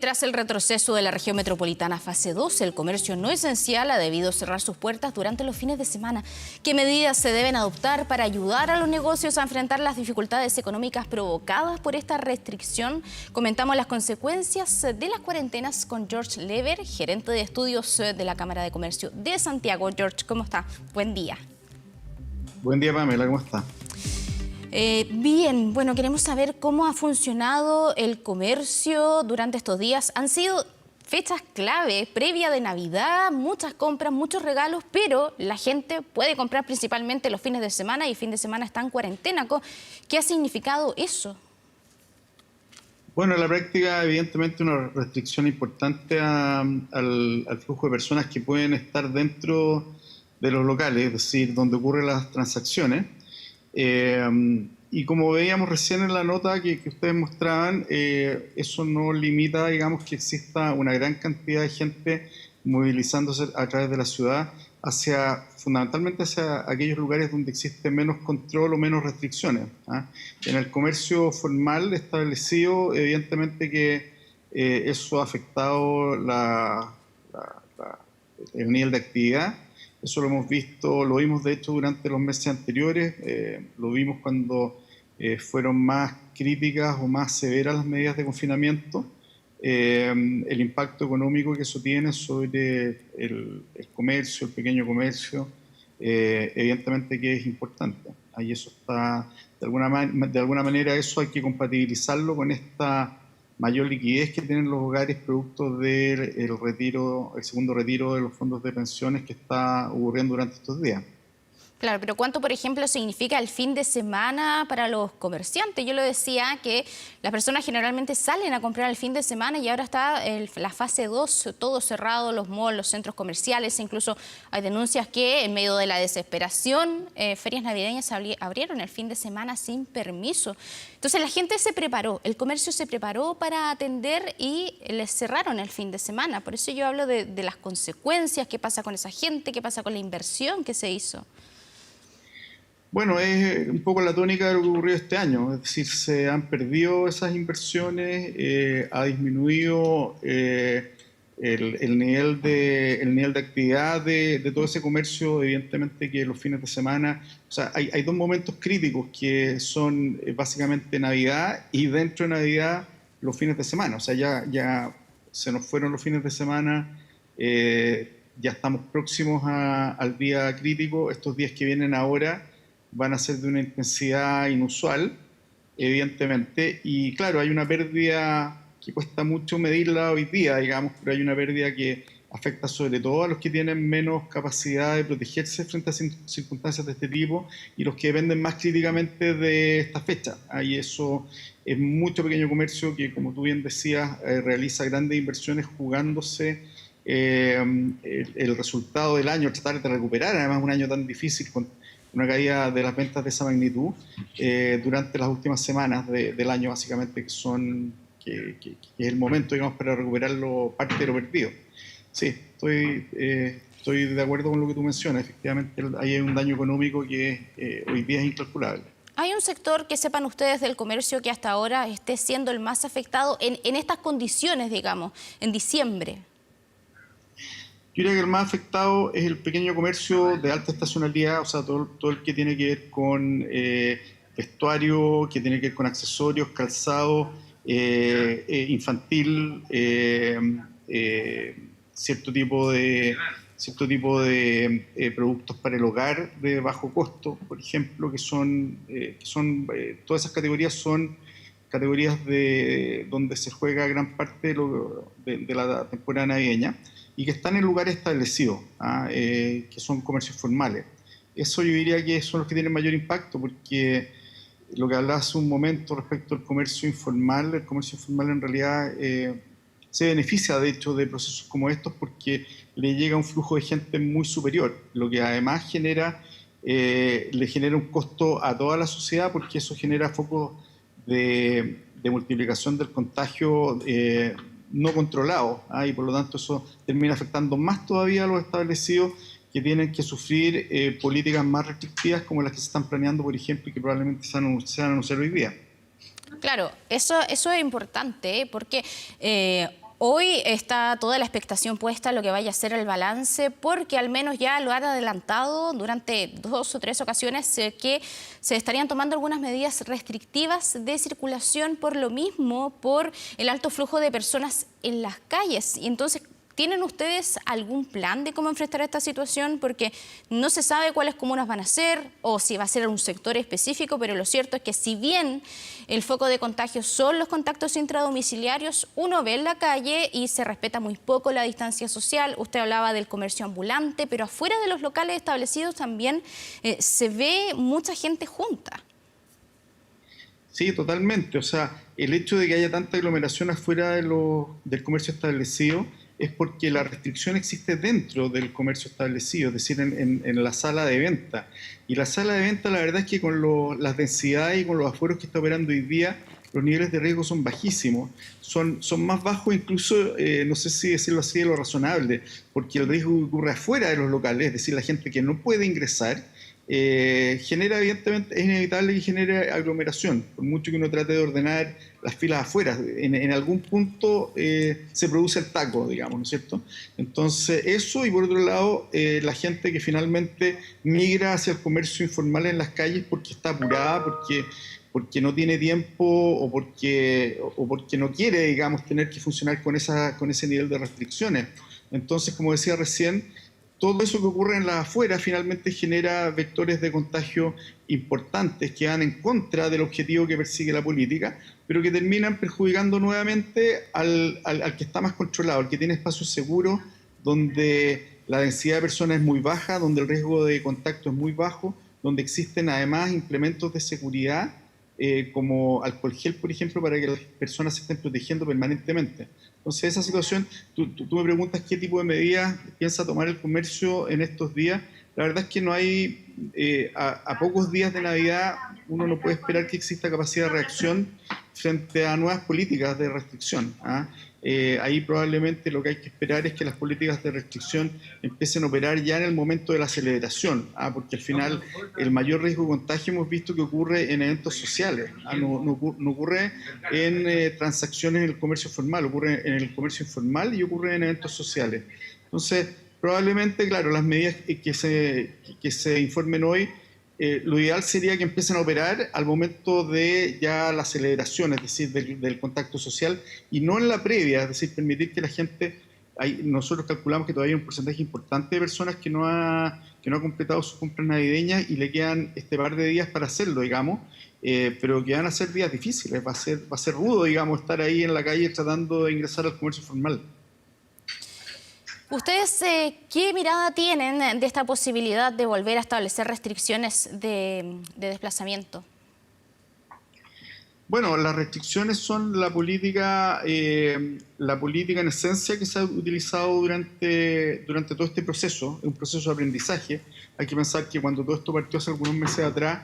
Tras el retroceso de la región metropolitana fase 2, el comercio no esencial ha debido cerrar sus puertas durante los fines de semana. ¿Qué medidas se deben adoptar para ayudar a los negocios a enfrentar las dificultades económicas provocadas por esta restricción? Comentamos las consecuencias de las cuarentenas con George Lever, gerente de estudios de la Cámara de Comercio de Santiago. George, ¿cómo está? Buen día. Buen día, Pamela, ¿cómo está? Bien, bueno, queremos saber cómo ha funcionado el comercio durante estos días. Han sido fechas clave, previa de Navidad, muchas compras, muchos regalos, pero la gente puede comprar principalmente los fines de semana y el fin de semana está en cuarentena. ¿Qué ha significado eso? Bueno, en la práctica, evidentemente, una restricción importante al flujo de personas que pueden estar dentro de los locales, es decir, donde ocurren las transacciones. Y como veíamos recién en la nota que ustedes mostraban, eso no limita, digamos, que exista una gran cantidad de gente movilizándose a través de la ciudad fundamentalmente hacia aquellos lugares donde existe menos control o menos restricciones. En el comercio formal establecido, evidentemente que eso ha afectado el nivel de actividad. Eso lo hemos visto, lo vimos de hecho durante los meses anteriores, lo vimos cuando fueron más críticas o más severas las medidas de confinamiento, el impacto económico que eso tiene sobre el comercio, el pequeño comercio, evidentemente que es importante. Ahí eso está, de alguna manera eso hay que compatibilizarlo con esta mayor liquidez que tienen los hogares producto del el segundo retiro de los fondos de pensiones que está ocurriendo durante estos días. Claro, pero ¿cuánto, por ejemplo, significa el fin de semana para los comerciantes? Yo lo decía que las personas generalmente salen a comprar el fin de semana y ahora está la fase 2, todo cerrado, los malls, los centros comerciales, incluso hay denuncias que en medio de la desesperación, ferias navideñas abrieron el fin de semana sin permiso. Entonces la gente se preparó, el comercio se preparó para atender y les cerraron el fin de semana. Por eso yo hablo de las consecuencias, qué pasa con esa gente, qué pasa con la inversión que se hizo. Bueno, es un poco la tónica de lo que ocurrió este año, es decir, se han perdido esas inversiones, ha disminuido el nivel de actividad de todo ese comercio, evidentemente que los fines de semana, o sea, hay dos momentos críticos que son básicamente Navidad y dentro de Navidad los fines de semana, o sea, ya se nos fueron los fines de semana, ya estamos próximos al día crítico, estos días que vienen ahora van a ser de una intensidad inusual, evidentemente, y claro, hay una pérdida que cuesta mucho medirla hoy día, digamos, pero hay una pérdida que afecta sobre todo a los que tienen menos capacidad de protegerse frente a circunstancias de este tipo y los que dependen más críticamente de esta fecha. Ahí eso es mucho pequeño comercio que, como tú bien decías, realiza grandes inversiones jugándose el resultado del año, tratar de recuperar, además un año tan difícil con una caída de las ventas de esa magnitud durante las últimas semanas del año, básicamente, que es el momento, digamos, para recuperarlo, parte de lo perdido. Sí, estoy de acuerdo con lo que tú mencionas. Efectivamente, ahí hay un daño económico que hoy día es incalculable. ¿Hay un sector que sepan ustedes del comercio que hasta ahora esté siendo el más afectado en estas condiciones, digamos, en diciembre? Yo diría que el más afectado es el pequeño comercio de alta estacionalidad, o sea, todo el que tiene que ver con vestuario, que tiene que ver con accesorios, calzado, infantil, cierto tipo de productos para el hogar de bajo costo, por ejemplo, todas esas categorías son categorías donde se juega gran parte de la temporada navideña y que están en lugares establecidos, que son comercios formales. Eso yo diría que son los que tienen mayor impacto, porque lo que hablaba hace un momento respecto al comercio informal, el comercio informal en realidad se beneficia de hecho de procesos como estos porque le llega un flujo de gente muy superior, lo que además le genera un costo a toda la sociedad porque eso genera focos de multiplicación del contagio no controlado, y por lo tanto eso termina afectando más todavía a los establecidos que tienen que sufrir políticas más restrictivas como las que se están planeando, por ejemplo, y que probablemente se van a anunciar hoy día. Claro, eso es importante, porque Hoy está toda la expectación puesta en lo que vaya a ser el balance, porque al menos ya lo han adelantado durante 2 o 3 ocasiones que se estarían tomando algunas medidas restrictivas de circulación por lo mismo, por el alto flujo de personas en las calles. Y entonces, ¿tienen ustedes algún plan de cómo enfrentar esta situación? Porque no se sabe cuáles comunas van a ser o si va a ser un sector específico, pero lo cierto es que si bien el foco de contagio son los contactos intradomiciliarios, uno ve en la calle y se respeta muy poco la distancia social. Usted hablaba del comercio ambulante, pero afuera de los locales establecidos también se ve mucha gente junta. Sí, totalmente. O sea, el hecho de que haya tanta aglomeración afuera del comercio establecido es porque la restricción existe dentro del comercio establecido, es decir, en la sala de venta. Y la sala de venta, la verdad es que con las densidades y con los afueros que está operando hoy día, los niveles de riesgo son bajísimos. Son más bajos incluso, no sé si decirlo así, de lo razonable, porque el riesgo ocurre afuera de los locales, es decir, la gente que no puede ingresar, genera, evidentemente, es inevitable que genere aglomeración, por mucho que uno trate de ordenar las filas afuera. En algún punto se produce el taco, digamos, ¿no es cierto? Entonces, eso, y por otro lado, la gente que finalmente migra hacia el comercio informal en las calles porque está apurada, porque no tiene tiempo o porque no quiere, digamos, tener que funcionar con ese nivel de restricciones. Entonces, como decía recién, todo eso que ocurre en las afueras finalmente genera vectores de contagio importantes que van en contra del objetivo que persigue la política, pero que terminan perjudicando nuevamente al que está más controlado, al que tiene espacios seguros, donde la densidad de personas es muy baja, donde el riesgo de contacto es muy bajo, donde existen además implementos de seguridad como alcohol gel, por ejemplo, para que las personas se estén protegiendo permanentemente. Entonces, esa situación, tú me preguntas qué tipo de medidas piensa tomar el comercio en estos días. La verdad es que no hay, a pocos días de Navidad, uno no puede esperar que exista capacidad de reacción frente a nuevas políticas de restricción, ¿ah? Ahí probablemente lo que hay que esperar es que las políticas de restricción empiecen a operar ya en el momento de la celebración, porque al final el mayor riesgo de contagio hemos visto que ocurre en eventos sociales, no ocurre en transacciones en el comercio formal, ocurre en el comercio informal y ocurre en eventos sociales. Entonces, probablemente, claro, las medidas que se informen hoy, lo ideal sería que empiecen a operar al momento de ya la celebración, es decir, del contacto social, y no en la previa, es decir, permitir que la gente, nosotros calculamos que todavía hay un porcentaje importante de personas que no ha completado sus compras navideñas y le quedan este par de días para hacerlo, digamos, pero que van a ser días difíciles, va a ser rudo, digamos, estar ahí en la calle tratando de ingresar al comercio formal. ¿Ustedes qué mirada tienen de esta posibilidad de volver a establecer restricciones de desplazamiento? Bueno, las restricciones son la política en esencia que se ha utilizado durante todo este proceso, un proceso de aprendizaje. Hay que pensar que cuando todo esto partió hace algunos meses atrás,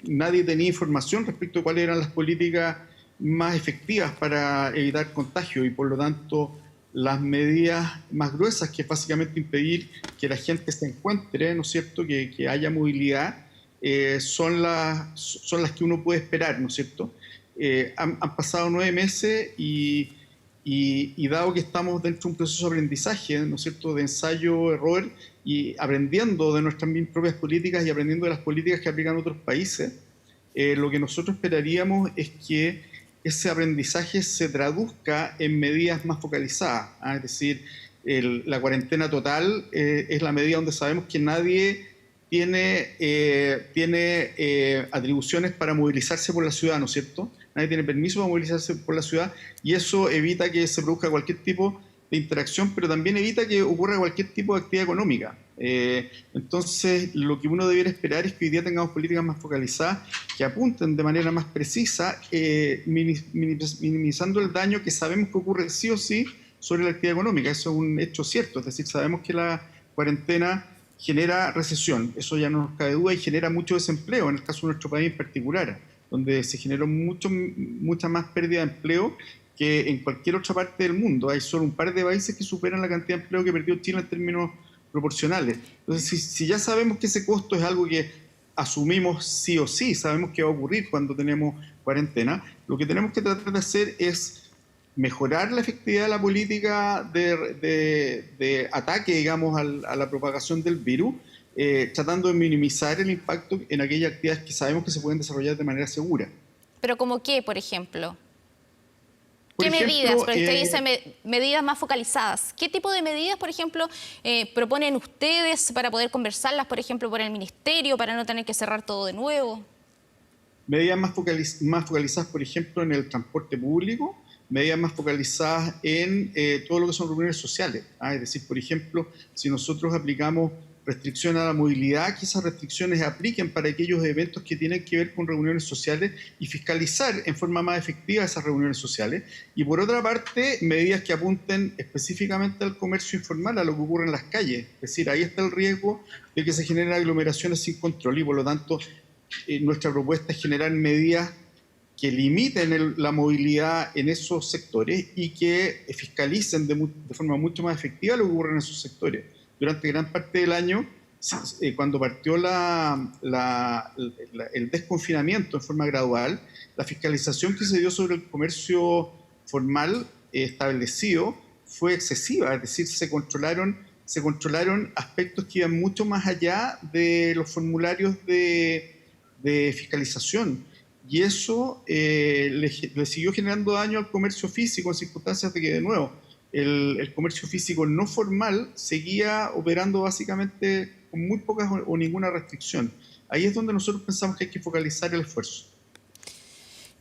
nadie tenía información respecto a cuáles eran las políticas más efectivas para evitar contagio y por lo tanto las medidas más gruesas, que es básicamente impedir que la gente se encuentre, ¿no es cierto?, que haya movilidad, son las que uno puede esperar, ¿no es cierto? Han pasado 9 meses y dado que estamos dentro de un proceso de aprendizaje, ¿no es cierto?, de ensayo, error, y aprendiendo de nuestras propias políticas y aprendiendo de las políticas que aplican otros países, lo que nosotros esperaríamos es que ese aprendizaje se traduzca en medidas más focalizadas, es decir, la cuarentena total es la medida donde sabemos que nadie tiene atribuciones para movilizarse por la ciudad, ¿no es cierto? Nadie tiene permiso para movilizarse por la ciudad y eso evita que se produzca cualquier tipo de interacción, pero también evita que ocurra cualquier tipo de actividad económica. Entonces, lo que uno debiera esperar es que hoy día tengamos políticas más focalizadas que apunten de manera más precisa, minimizando el daño que sabemos que ocurre sí o sí sobre la actividad económica. Eso es un hecho cierto, es decir, sabemos que la cuarentena genera recesión, eso ya no nos cabe duda, y genera mucho desempleo, en el caso de nuestro país en particular, donde se generó mucha más pérdida de empleo que en cualquier otra parte del mundo. Hay solo un par de países que superan la cantidad de empleo que perdió Chile en términos proporcionales. Entonces, si ya sabemos que ese costo es algo que asumimos sí o sí, sabemos que va a ocurrir cuando tenemos cuarentena, lo que tenemos que tratar de hacer es mejorar la efectividad de la política de ataque, digamos, a la propagación del virus, tratando de minimizar el impacto en aquellas actividades que sabemos que se pueden desarrollar de manera segura. ¿Pero como qué, por ejemplo? Por ¿Qué ejemplo, medidas? Porque usted dice medidas más focalizadas. ¿Qué tipo de medidas, por ejemplo, proponen ustedes para poder conversarlas, por ejemplo, por el ministerio, para no tener que cerrar todo de nuevo? Medidas más focalizadas, por ejemplo, en el transporte público, medidas más focalizadas en todo lo que son reuniones sociales. Es decir, por ejemplo, si nosotros aplicamos restricción a la movilidad, que esas restricciones apliquen para aquellos eventos que tienen que ver con reuniones sociales y fiscalizar en forma más efectiva esas reuniones sociales. Y por otra parte, medidas que apunten específicamente al comercio informal, a lo que ocurre en las calles. Es decir, ahí está el riesgo de que se generen aglomeraciones sin control y por lo tanto nuestra propuesta es generar medidas que limiten la movilidad en esos sectores y que fiscalicen de forma mucho más efectiva lo que ocurre en esos sectores. Durante gran parte del año, cuando partió el desconfinamiento en forma gradual, la fiscalización que se dio sobre el comercio formal establecido fue excesiva, es decir, se controlaron aspectos que iban mucho más allá de los formularios de fiscalización. Y eso le siguió generando daño al comercio físico en circunstancias de que, de nuevo, el comercio físico no formal seguía operando básicamente con muy pocas o ninguna restricción. Ahí es donde nosotros pensamos que hay que focalizar el esfuerzo.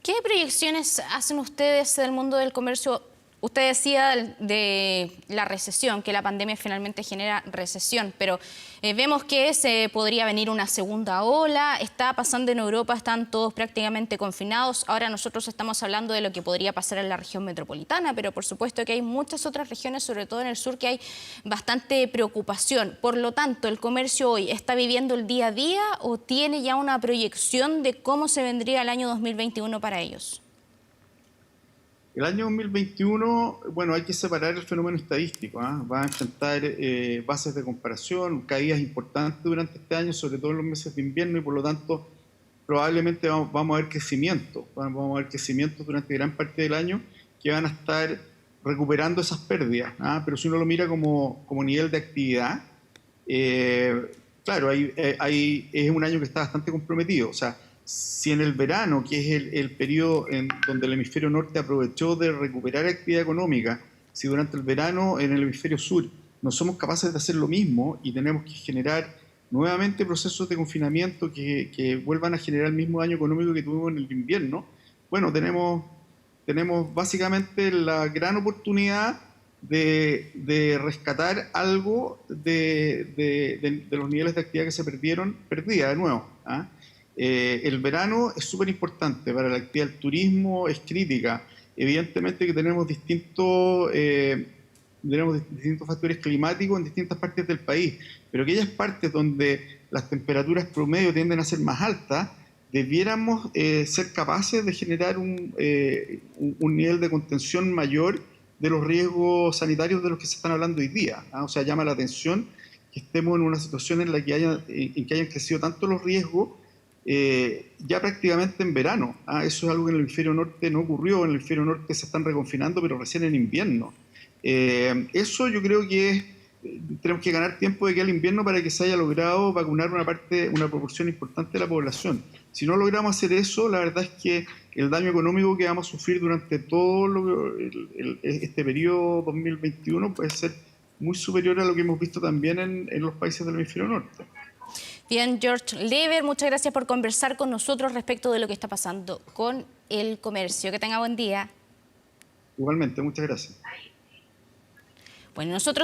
¿Qué proyecciones hacen ustedes del mundo del comercio? Usted decía de la recesión, que la pandemia finalmente genera recesión, pero vemos que se podría venir una segunda ola, está pasando en Europa, están todos prácticamente confinados. Ahora nosotros estamos hablando de lo que podría pasar en la región metropolitana, pero por supuesto que hay muchas otras regiones, sobre todo en el sur, que hay bastante preocupación. Por lo tanto, ¿el comercio hoy está viviendo el día a día o tiene ya una proyección de cómo se vendría el año 2021 para ellos? El año 2021, bueno, hay que separar el fenómeno estadístico. Va a enfrentar bases de comparación, caídas importantes durante este año, sobre todo en los meses de invierno, y por lo tanto probablemente vamos a ver crecimiento. Vamos a ver crecimientos durante gran parte del año que van a estar recuperando esas pérdidas. Pero si uno lo mira como nivel de actividad, claro, es un año que está bastante comprometido. O sea, si en el verano, que es el periodo en donde el hemisferio norte aprovechó de recuperar actividad económica, si durante el verano en el hemisferio sur no somos capaces de hacer lo mismo y tenemos que generar nuevamente procesos de confinamiento que vuelvan a generar el mismo daño económico que tuvimos en el invierno, bueno, tenemos básicamente la gran oportunidad de rescatar algo de los niveles de actividad que se perdida de nuevo. El verano es súper importante para la actividad del turismo, es crítica. Evidentemente que tenemos distintos factores climáticos en distintas partes del país, pero aquellas partes donde las temperaturas promedio tienden a ser más altas, debiéramos ser capaces de generar un nivel de contención mayor de los riesgos sanitarios de los que se están hablando hoy día. O sea, llama la atención que estemos en una situación en la que hayan crecido tanto los riesgos ya prácticamente en verano. Eso es algo que en el hemisferio norte no ocurrió. En el hemisferio norte se están reconfinando, pero recién en invierno. Eso yo creo que tenemos que ganar tiempo de aquí al invierno para que se haya logrado vacunar una proporción importante de la población. Si no logramos hacer eso, la verdad es que el daño económico que vamos a sufrir durante todo este periodo 2021 puede ser muy superior a lo que hemos visto también en los países del hemisferio norte. Bien, George Lever, muchas gracias por conversar con nosotros respecto de lo que está pasando con el comercio. Que tenga buen día. Igualmente, muchas gracias. Bueno, nosotros